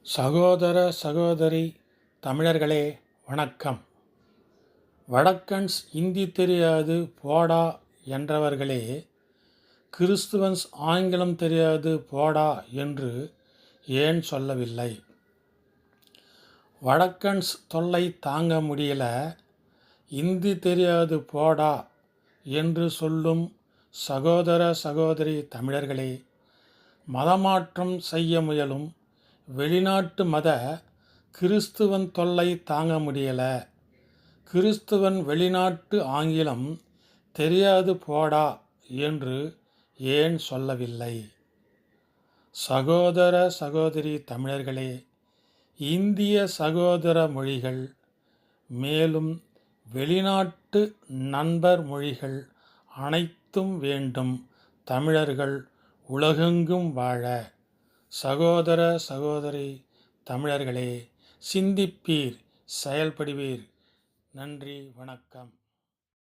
சகோதர சகோதரி தமிழர்களே வணக்கம். வடக்கன்ஸ் இந்தி தெரியாது போடா என்றவர்களே கிறிஸ்துவன்ஸ் ஆங்கிலம் தெரியாது போடா என்று ஏன் சொல்லவில்லை? வடக்கன்ஸ் தொல்லை தாங்க முடியல, இந்தி தெரியாது போடா என்று சொல்லும் சகோதர சகோதரி தமிழர்களே, மதமாற்றம் செய்ய முயலும் வெளிநாட்டு மத கிறிஸ்துவன் தொல்லை தாங்க முடியல, கிறிஸ்துவன் வெளிநாட்டு ஆங்கிலம் தெரியாது போடா என்று ஏன் சொல்லவில்லை? சகோதர சகோதரி தமிழர்களே, இந்திய சகோதர மொழிகள் மேலும் வெளிநாட்டு நண்பர் மொழிகள் அனைத்தும் வேண்டும் தமிழர்கள் உலகெங்கும் வாழ. சகோதர சகோதரி தமிழர்களே, சிந்திப்பீர், செயல்படுவீர். நன்றி, வணக்கம்.